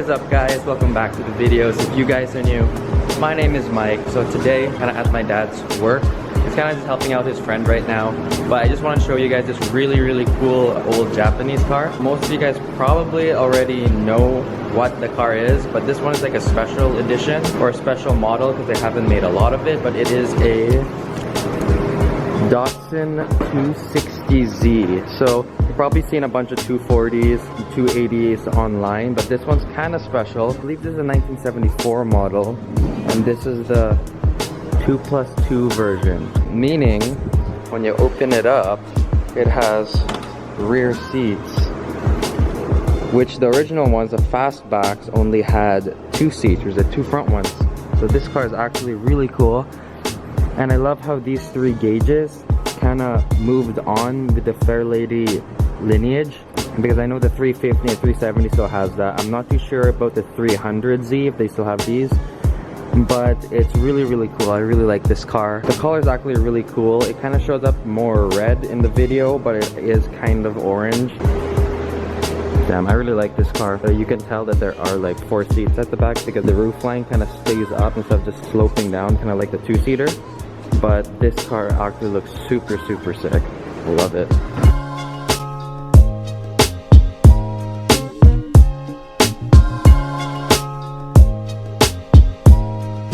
is up, guys? Welcome back to the videos. If you guys are new, my name is Mike. So today, kind of at my dad's work, he's kind of just helping out his friend right now, but I just want to show you guys this really cool old Japanese car. Most of you guys probably already know what the car is, but this one is like a special edition or a special model because they haven't made a lot of it, but it is a Datsun 260Z. So you've probably seen a bunch of 240s, 280s online, but this one's kind of special. I believe this is a 1974 model, and this is the 2+2 version, meaning when you open it up, it has rear seats, which the original ones, the fastbacks, only had 2 seats. There's the 2 front ones. So this car is actually really cool. And I love how these 3 gauges kind of moved on with the Fairlady lineage, because I know the 350 and 370 still has that. I'm not too sure about the 300Z if they still have these, but it's really cool. I really like this car. The color is actually really cool. It kind of shows up more red in the video, but it is kind of orange. Damn, I really like this car. You can tell that there are like 4 seats at the back because the roof line kind of stays up instead of just sloping down, kind of like the 2-seater. But this car actually looks super sick. I love it.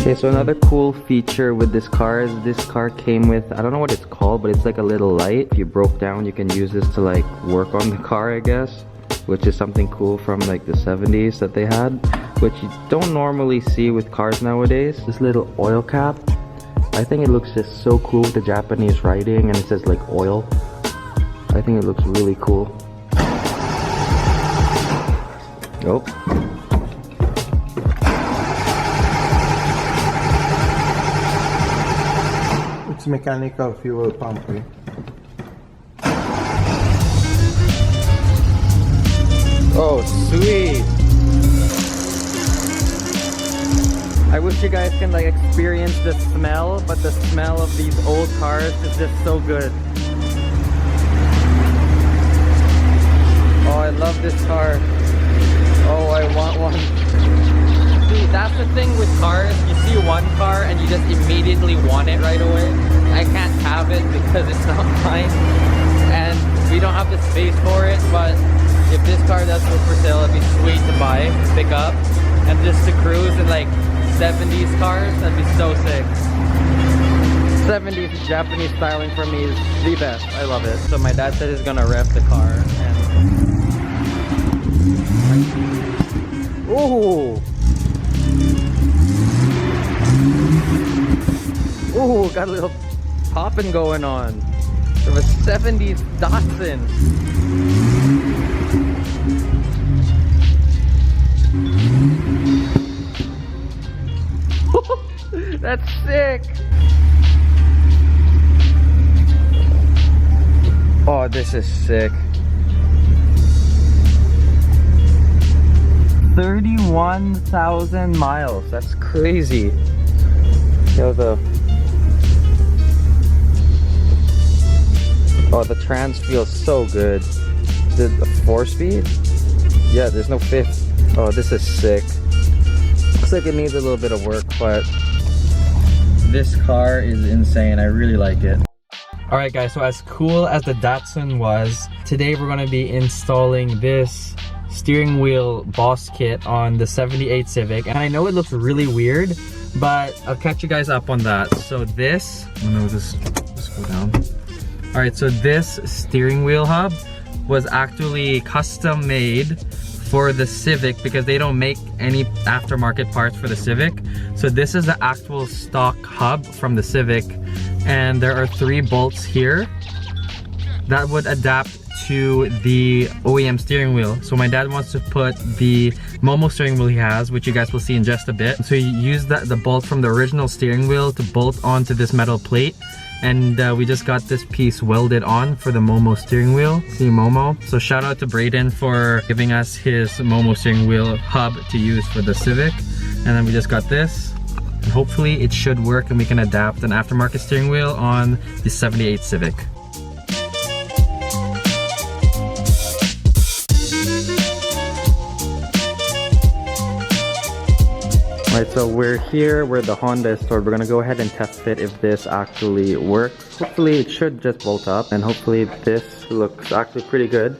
Okay, so another cool feature with this car is this car came with, I don't know what it's called, but it's like a little light. If you broke down, you can use this to like work on the car, I guess, which is something cool from like the 70s that they had, which you don't normally see with cars nowadays. This little oil cap, I think it looks just so cool with the Japanese writing, and it says like oil. I think it looks really cool. Oh. It's mechanical fuel pump. Oh, sweet. I wish you guys can like experience the smell, but the smell of these old cars is just so good. Oh, I love this car. Oh, I want one. See, that's the thing with cars. You see one car and you just immediately want it right away. I can't have it because it's not mine, and we don't have the space for it, but if this car does go for sale, it'd be sweet to buy, pick up, and just to cruise in like 70s cars, that'd be so sick. 70s Japanese styling for me is the best. I love it. So my dad said he's gonna rev the car. And ooh! Ooh, got a little popping going on. Of a 70s Datsun. That's sick. Oh, this is sick. 31,000 miles. That's crazy. Yo, oh, the trans feels so good. The 4-speed? Yeah, there's no 5th. Oh, this is sick. Looks like it needs a little bit of work, but this car is insane. I really like it. Alright guys, so as cool as the Datsun was, today we're going to be installing this steering wheel boss kit on the 78 Civic. And I know it looks really weird, but I'll catch you guys up on that. So this, oh no, just go down. Alright, so this steering wheel hub was actually custom made for the Civic because they don't make any aftermarket parts for the Civic. So this is the actual stock hub from the Civic, and there are 3 bolts here that would adapt to the OEM steering wheel. So my dad wants to put the MOMO steering wheel he has, which you guys will see in just a bit. So he used the bolt from the original steering wheel to bolt onto this metal plate, and we just got this piece welded on for the MOMO steering wheel. See MOMO. So shout out to Brayden for giving us his MOMO steering wheel hub to use for the Civic. And then we just got this. And hopefully it should work and we can adapt an aftermarket steering wheel on the 78 Civic. Alright, so we're here where the Honda is stored. We're gonna go ahead and test fit if this actually works. Hopefully it should just bolt up, and hopefully this looks actually pretty good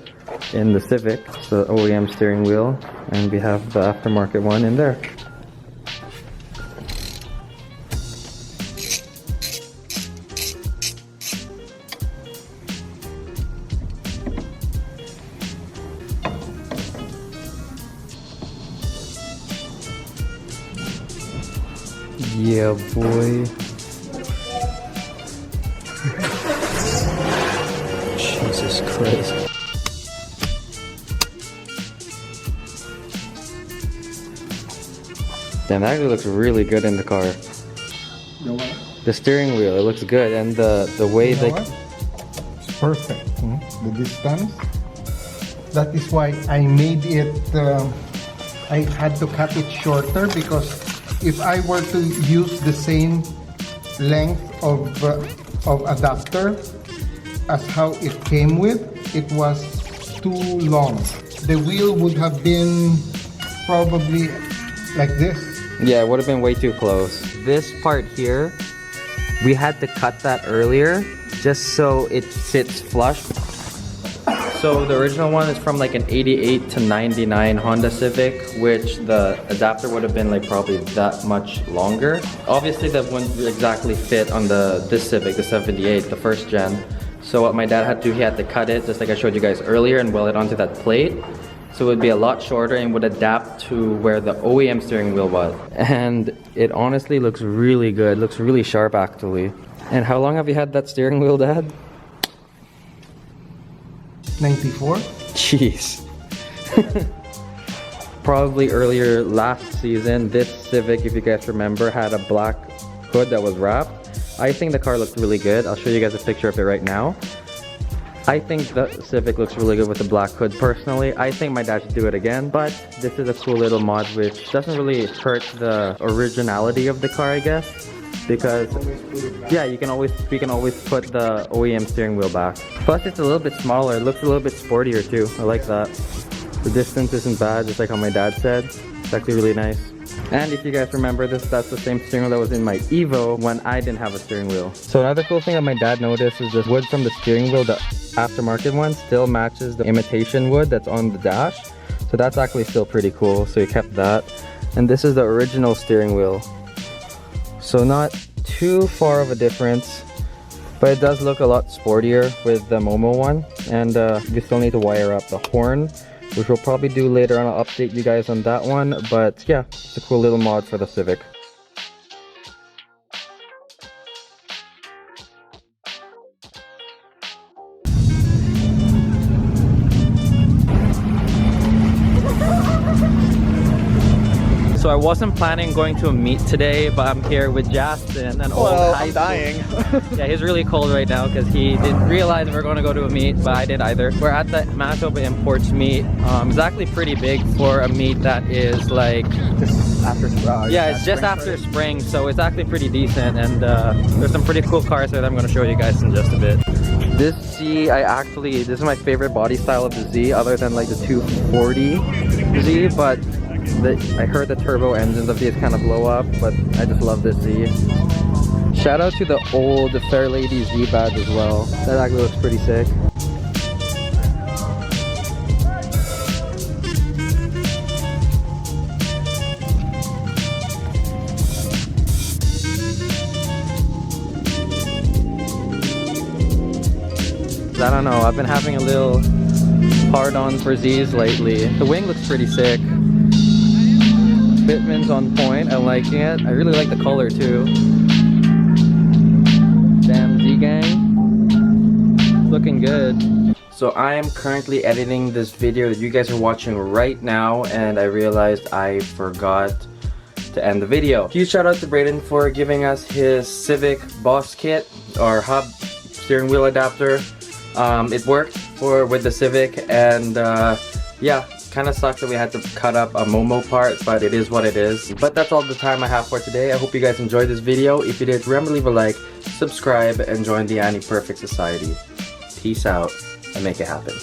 in the Civic. So OEM steering wheel, and we have the aftermarket one in there. Yeah, boy. Jesus Christ. Damn, that actually looks really good in the car. The what? The steering wheel, it looks good, and the way You know what? It's perfect. The distance. That is why I made it. I had to cut it shorter because if I were to use the same length of adapter as how it came with, it was too long. The wheel would have been probably like this. Yeah, it would have been way too close. This part here, we had to cut that earlier just so it sits flush. So the original one is from like an 88 to 99 Honda Civic, which the adapter would have been like probably that much longer. Obviously that wouldn't exactly fit on this Civic, the 78, the first gen. So what my dad had to do, he had to cut it just like I showed you guys earlier and weld it onto that plate. So it would be a lot shorter and would adapt to where the OEM steering wheel was. And it honestly looks really good, looks really sharp actually. And how long have you had that steering wheel, Dad? 94. Jeez. Probably earlier last season, this Civic, if you guys remember, had a black hood that was wrapped. I think the car looked really good. I'll show you guys a picture of it right now. I think the Civic looks really good with the black hood personally. I think my dad should do it again, but this is a cool little mod which doesn't really hurt the originality of the car, I guess. Because yeah, we can always put the OEM steering wheel back. Plus it's a little bit smaller, it looks a little bit sportier too. I like that. The distance isn't bad, just like how my dad said. It's actually really nice. And if you guys remember this, that's the same steering wheel that was in my Evo when I didn't have a steering wheel. So another cool thing that my dad noticed is this wood from the steering wheel, the aftermarket one, still matches the imitation wood that's on the dash. So that's actually still pretty cool, so he kept that. And this is the original steering wheel. So not too far of a difference, but it does look a lot sportier with the MOMO one. And we still need to wire up the horn, which we'll probably do later on. I'll update you guys on that one. But yeah, it's a cool little mod for the Civic. So I wasn't planning going to a meet today, but I'm here with Justin, an old high school. I'm dying. Yeah, he's really cold right now because he didn't realize we were going to go to a meet, but I didn't either. We're at the Manitoba Imports meet. It's actually pretty big for a meet that is like... Just after yeah, it's just after spring, so it's actually pretty decent, and there's some pretty cool cars there that I'm going to show you guys in just a bit. This Z, this is my favorite body style of the Z, other than like the 240 Z, but I heard the turbo engines of these kind of blow up, but I just love this Z. Shout out to the old Fair Lady Z badge as well. That actually looks pretty sick. I don't know, I've been having a little hard-on for Z's lately. The wing looks pretty sick. Fitment's on point, I'm liking it. I really like the color too. Damn, Z-Gang. Looking good. So I am currently editing this video that you guys are watching right now, and I realized I forgot to end the video. Huge shout out to Brayden for giving us his Civic Boss Kit, or hub steering wheel adapter. It worked with the Civic, and yeah, kind of sucks that we had to cut up a MOMO part, but it is what it is. But that's all the time I have for today. I hope you guys enjoyed this video. If you did, remember to leave a like, subscribe, and join the Annie Perfect Society. Peace out and make it happen.